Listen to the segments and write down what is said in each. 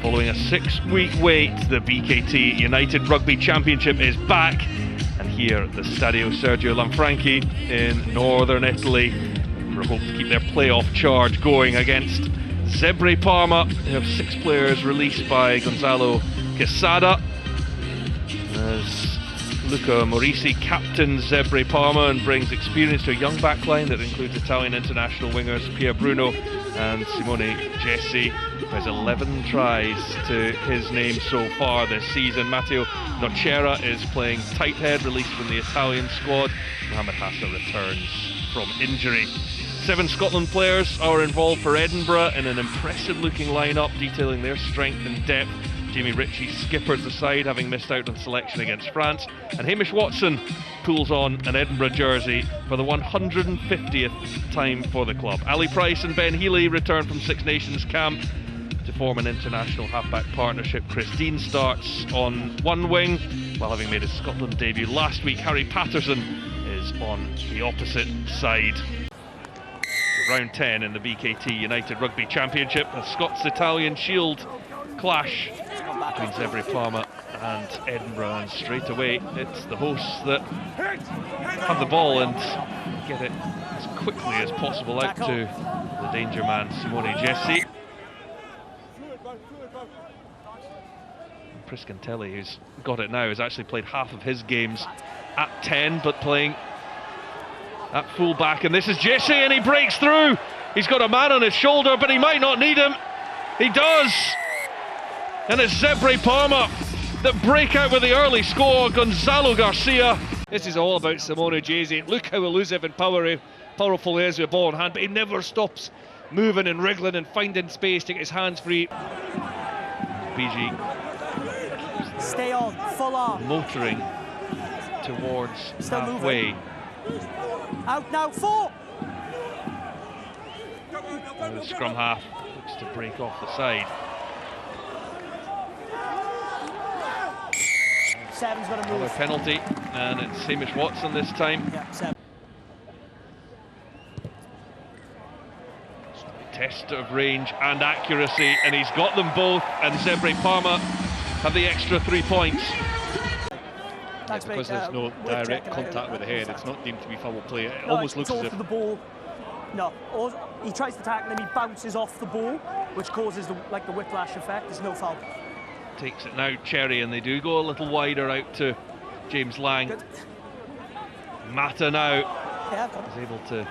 Following a 6-week wait, the BKT United Rugby Championship is back, and here at the Stadio Sergio Lanfranchi in northern Italy, for a hope to keep their playoff charge going against Zebre Parma, who have 6 players released by Gonzalo Quesada, as Luca Morisi captains Zebre Parma and brings experience to a young backline that includes Italian international wingers Pier Bruno and Simone Gessi, who has 11 tries to his name so far this season. Matteo Nocera is playing tight head, released from the Italian squad. Mohamed Hassa returns from injury. 7 Scotland players are involved for Edinburgh in an impressive looking lineup detailing their strength and depth. Jamie Ritchie skippers the side, having missed out on selection against France, and Hamish Watson pulls on an Edinburgh jersey for the 150th time for the club. Ali Price and Ben Healy return from Six Nations camp to form an international halfback partnership. Chris Dean starts on one wing, while having made his Scotland debut last week, Harry Patterson is on the opposite side. Round 10 in the BKT United Rugby Championship, a Scots-Italian Shield clash between Zebre Parma and Edinburgh, and straight away it's the hosts that have the ball and get it as quickly as possible out to the danger man Simone Gessi. Priscantelli, who's got it now, has actually played half of his games at 10, but playing at full back, and this is Gessi, and he breaks through. He's got a man on his shoulder, but he might not need him. He does, and it's Zebre Parma that break out with the early score. Gonzalo Garcia. This is all about Simone Gessi. Look how elusive and powerful he is with ball in hand, but he never stops moving and wriggling and finding space to get his hands free. PG stay on, full on, motoring towards still halfway. Out now, 4. The scrum half looks to break off the side. 7's got to move. Another penalty, and it's Hamish Watson this time. Yeah, 7. Test of range and accuracy, and he's got them both, and Zebre Parma have the extra 3 points. Yeah, because there's no direct contact with the head, it's not deemed to be foul play. It almost looks as if the ball. No, he tries to tackle him, he bounces off the ball, which causes the whiplash effect. There's no foul. Takes it now, Cherry, and they do go a little wider out to James Lang. Good. Mata now is able to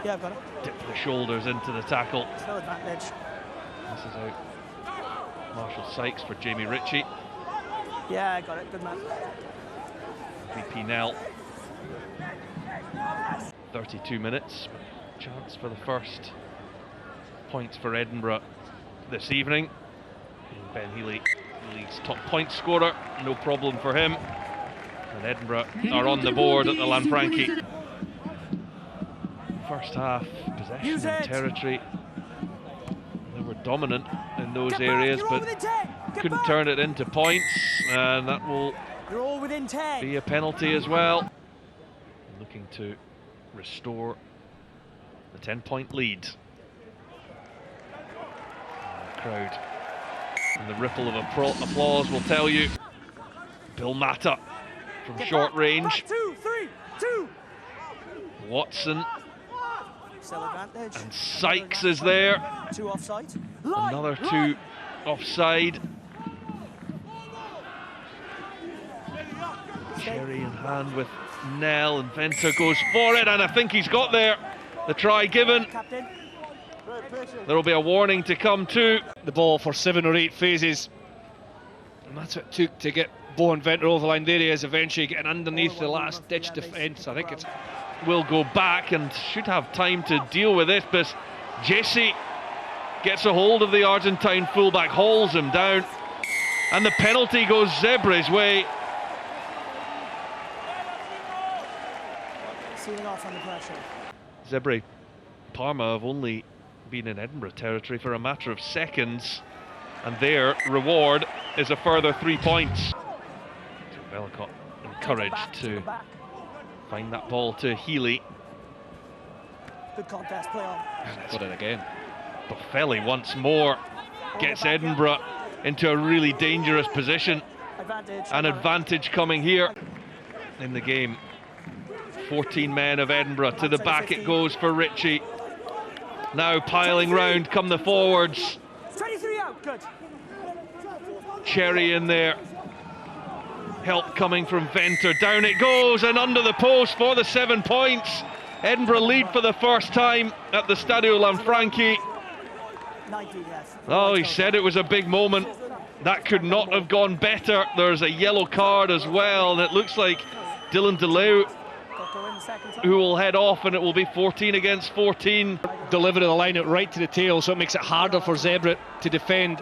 dip the shoulders into the tackle. No advantage. This is out Marshall Sykes for Jamie Ritchie. Yeah, I got it. Good man. VP Nell. 32 minutes. Chance for the first points for Edinburgh this evening. Ben Healy, the league's top point scorer, no problem for him. And Edinburgh are on the board at the Lanfranchi. First half, possession and territory. They were dominant in those areas, but couldn't turn it into points, and that will be a penalty as well. Looking to restore the 10-point lead. The crowd and the ripple of applause will tell you. Bill Mata from short range. 2, 3, 2. Watson. Still advantage. And Sykes is there. 2 offside. Another 2 offside. Cherry in hand with Nell, and Venter goes for it, and I think he's got there. The try given. There will be a warning to come too. the ball for 7 or 8 phases, and that's what it took to get Bowen Venter over the line. There he is, eventually getting underneath the last ditch defence. I think it's will go back and should have time to deal with this, but Gessi gets a hold of the Argentine fullback, hauls him down, and the penalty goes Zebre's way. Sealing off under pressure. Zebre Parma have only been in Edinburgh territory for a matter of seconds, and their reward is a further 3 points. Bellicott encouraged to find that ball to Healy. Good contest, play on. got it again. Boffelli once more gets Edinburgh into a really dangerous position. An advantage coming here in the game. 14 men of Edinburgh. To the back it goes for Ritchie. Now piling round come the forwards. 23 out, good. Cherry in there. Help coming from Venter. Down it goes and under the post for the 7 points. Edinburgh lead for the first time at the Stadio Lanfranchi. Oh, he said it was a big moment. That could not have gone better. There's a yellow card as well, and it looks like Dylan DeLeu who will head off, and it will be 14 against 14. Delivery of the line out right to the tail, so it makes it harder for Zebre to defend.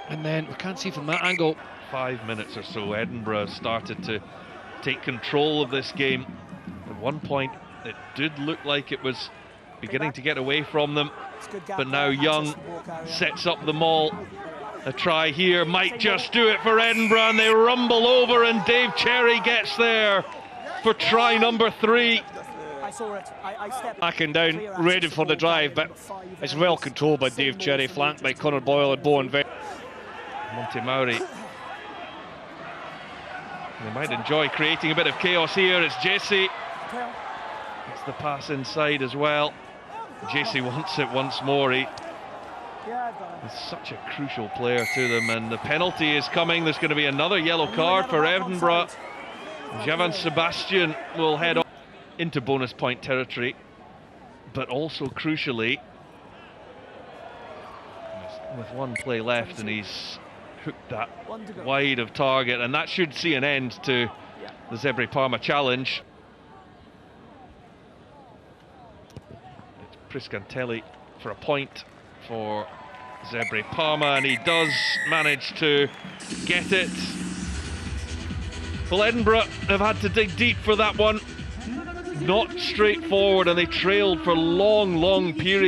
And then we can't see from that angle. 5 minutes or so, Edinburgh started to take control of this game. At one point, it did look like it was beginning to get away from them, but now Young sets up the maul. A try here might just do it for Edinburgh, and they rumble over, and Dave Cherry gets there for try number 3. Backing down, ready for the drive, but it's well controlled by Dave Cherry, flanked by Conor Boyle and Bowen Venter. Monty Mowry. They might enjoy creating a bit of chaos here. It's Jesse. It's the pass inside as well. Jesse wants it once more. He's such a crucial player to them, and the penalty is coming. There's going to be another yellow card for Edinburgh. Javan Sebastian will head on into bonus point territory, but also crucially, with one play left, and he's hooked that wide of target, and that should see an end to the Zebre Parma challenge. It's Priscantelli for a point for Zebre Parma, and he does manage to get it. Well, Edinburgh have had to dig deep for that one. Not straightforward, and they trailed for long periods.